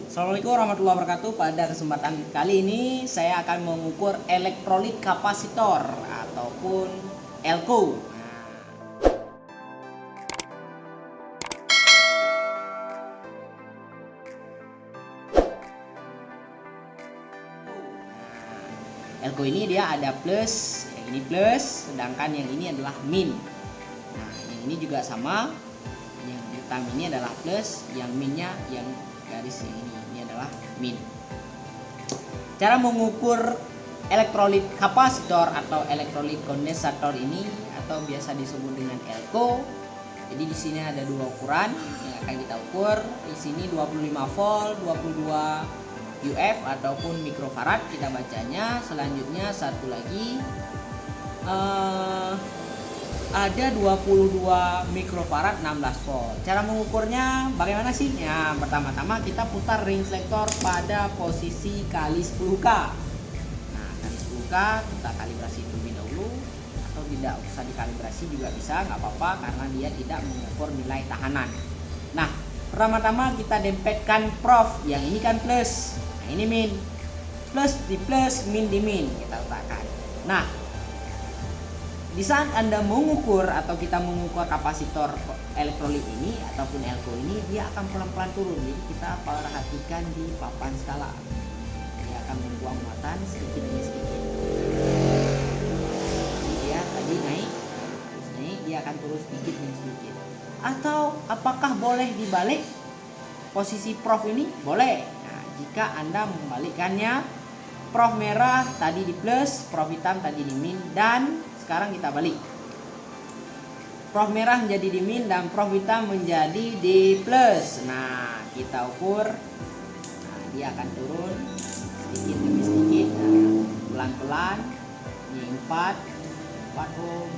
Assalamualaikum warahmatullahi wabarakatuh. Pada kesempatan kali ini saya akan mengukur elektrolit kapasitor ataupun elko. Elko ini dia ada plus, yang ini plus, sedangkan yang ini adalah min. Nah, yang ini juga sama. Yang hitam ini adalah plus, yang minnya yang garis yang ini adalah min. Cara mengukur elektrolit kapasitor atau elektrolit kondensator ini atau biasa disebut dengan elko. Jadi di sini ada dua ukuran yang akan kita ukur. Di sini 25 volt, 22 UF ataupun mikrofarad kita bacanya. Selanjutnya satu lagi ada 22 mikrofarad 16 volt. Cara mengukurnya bagaimana sih? Ya, pertama-tama kita putar ring selektor pada posisi kali 10K. Nah, kali 10K kita kalibrasi terlebih dahulu, atau tidak usah dikalibrasi juga bisa, nggak apa-apa karena dia tidak mengukur nilai tahanan. Nah, pertama-tama kita dempetkan prof, yang ini kan plus, nah ini min. Plus di plus, min di min kita letakkan. Nah, di saat Anda mengukur atau kita mengukur kapasitor elektrolit ini ataupun elko ini, dia akan pelan-pelan turun. Jadi kita perhatikan di papan skala. Dia akan membuang muatan sedikit demi sedikit. Jadi dia tadi naik, terus naik, dia akan turun sedikit demi sedikit. Atau apakah boleh dibalik posisi prof ini? Boleh. Nah, jika Anda membalikkannya, prof merah tadi di plus, prof hitam tadi di min, dan sekarang kita balik. Prof merah menjadi di min dan prof hitam menjadi di plus. Nah, kita ukur. Nah, dia akan turun sedikit demi sedikit. Nah, pelan-pelan. Ini 4 ohm,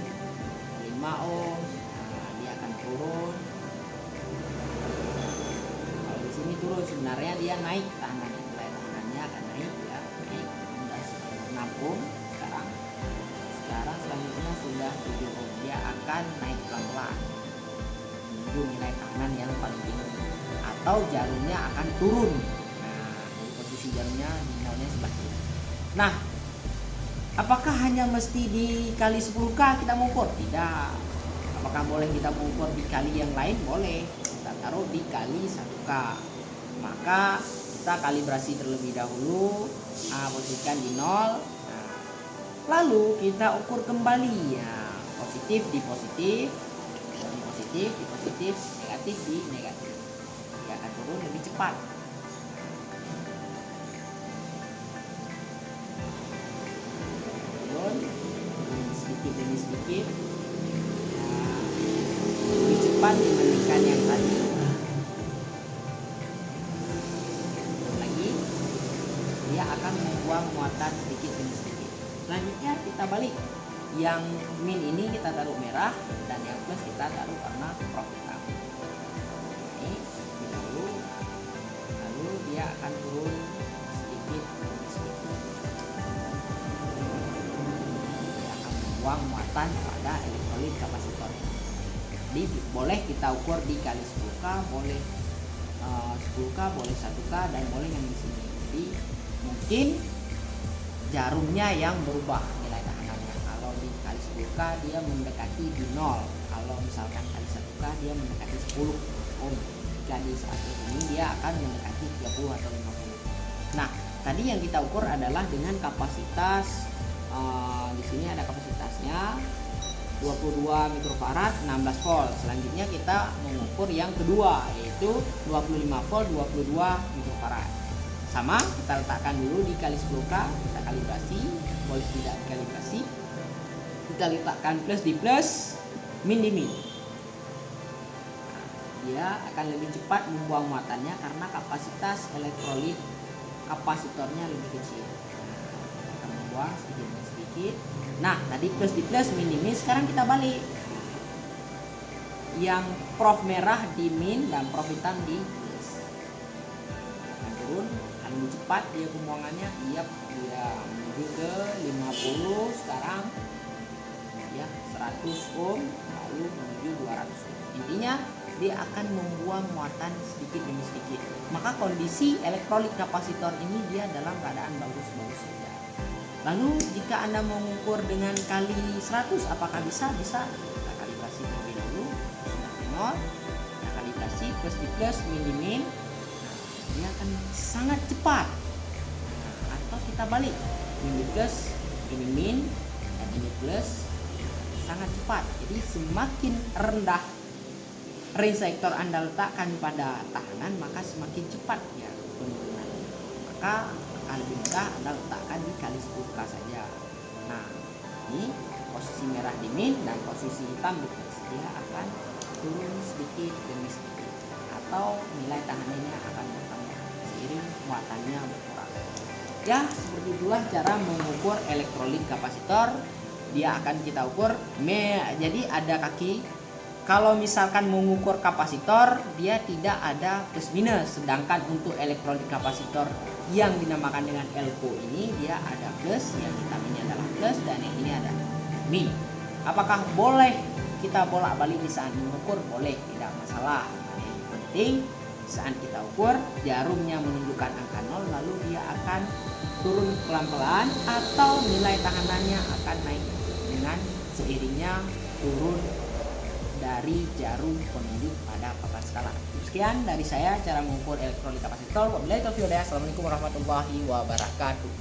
5 ohm. Nah, dia akan turun. Kalau di sini turun, sebenarnya dia naik tahanannya. Nilai tahanannya akan naik ya, naik 6 ohm sekarang. Selanjutnya sudah 7 ohm, dia akan naik pelan-pelan menuju nilai tahanan yang paling tinggi, atau jarumnya akan turun. Nah, dari posisi jarumnya di nolnya sebelah kiri. Nah, apakah hanya mesti dikali 10K kita mengukur? Tidak. Apakah boleh kita mengukur dikali yang lain? Boleh. Kita taruh dikali 1K. Maka kita kalibrasi terlebih dahulu, posisikan di 0. Lalu kita ukur kembali ya, positif di positif, negatif di negatif. Dia akan turun lebih cepat. Turun sedikit demi sedikit, lebih cepat dibandingkan yang tadi. Turun lagi, dia akan membuang muatan sedikit demi sedikit. Selanjutnya kita balik, yang min ini kita taruh merah dan yang plus kita taruh warna prof hitam. Ini dahulu, lalu dia akan turun sedikit demi sedikit. Dia akan membuang muatan pada elektrolit kapasitor. Jadi boleh kita ukur dikali 10K, boleh 10K, boleh 1K, dan boleh yang di sini. Jadi mungkin jarumnya yang berubah nilai tahanannya. Kalau dikali 10K dia mendekati di 0. Kalau misalkan kali 1K dia mendekati 10 ohm. Jika di 100 ini dia akan mendekati 30 atau 50. Nah, tadi yang kita ukur adalah dengan kapasitas di sini ada kapasitasnya 22 mikrofarad 16 volt. Selanjutnya kita mengukur yang kedua, yaitu 25 volt 22 mikrofarad. Sama, kita letakkan dulu dikali 10K, kita kalibrasi, boleh tidak dikalibrasi. Kita letakkan plus di plus, min di min. Dia akan lebih cepat membuang muatannya karena kapasitas elektrolit kapasitornya lebih kecil. Akan membuang sedikit demi sedikit. Nah, tadi plus di plus, min di min. Sekarang kita balik. Yang prof merah di min dan prof hitam di plus. Akan turun. Lebih cepat dia pembuangannya, dia menuju ke 50 sekarang ya, 100 ohm lalu menuju 200 ohm. Intinya dia akan membuang muatan sedikit demi sedikit. maka kondisi elektrolit kapasitor ini dia dalam keadaan bagus-bagus saja. Lalu jika Anda mengukur dengan kali 100, apakah bisa? Bisa. Kita kalibrasi terlebih dahulu. Sudah nol, kita kalibrasi plus di plus, min di min. Nah, dia akan sangat cepat. Nah, atau kita balik, min di plus, ini min, dan ini plus, sangat cepat. Jadi semakin rendah range sektor Anda letakkan pada tahanan, maka semakin cepat ya penurunan. Maka akan lebih mudah Anda letakkan di kali 10K saja. Nah, ini posisi merah di min dan posisi hitam di plus, dia akan turun sedikit demi sedikit, atau nilai tahanannya akan bertambah seiring muatannya berkurang. Ya, seperti itulah cara mengukur elektrolit kapasitor. Dia akan kita ukur jadi ada kaki. Kalau misalkan mengukur kapasitor, dia tidak ada plus minus. Sedangkan untuk elektrolit kapasitor yang dinamakan dengan elko ini, dia ada plus, yang hitam ini adalah plus, dan yang ini ada min. Apakah boleh kita bolak-balik di saat mengukur? Boleh, tidak masalah. Yang penting saat kita ukur, jarumnya menunjukkan angka 0, lalu dia akan turun pelan-pelan, atau nilai tahanannya akan naik dengan seiringnya turun dari jarum penunjuk pada papan skala. Sekian dari saya cara mengukur elektrolit kapasitor. Wabillahi taufiq wal hidayah. Assalamualaikum warahmatullahi wabarakatuh.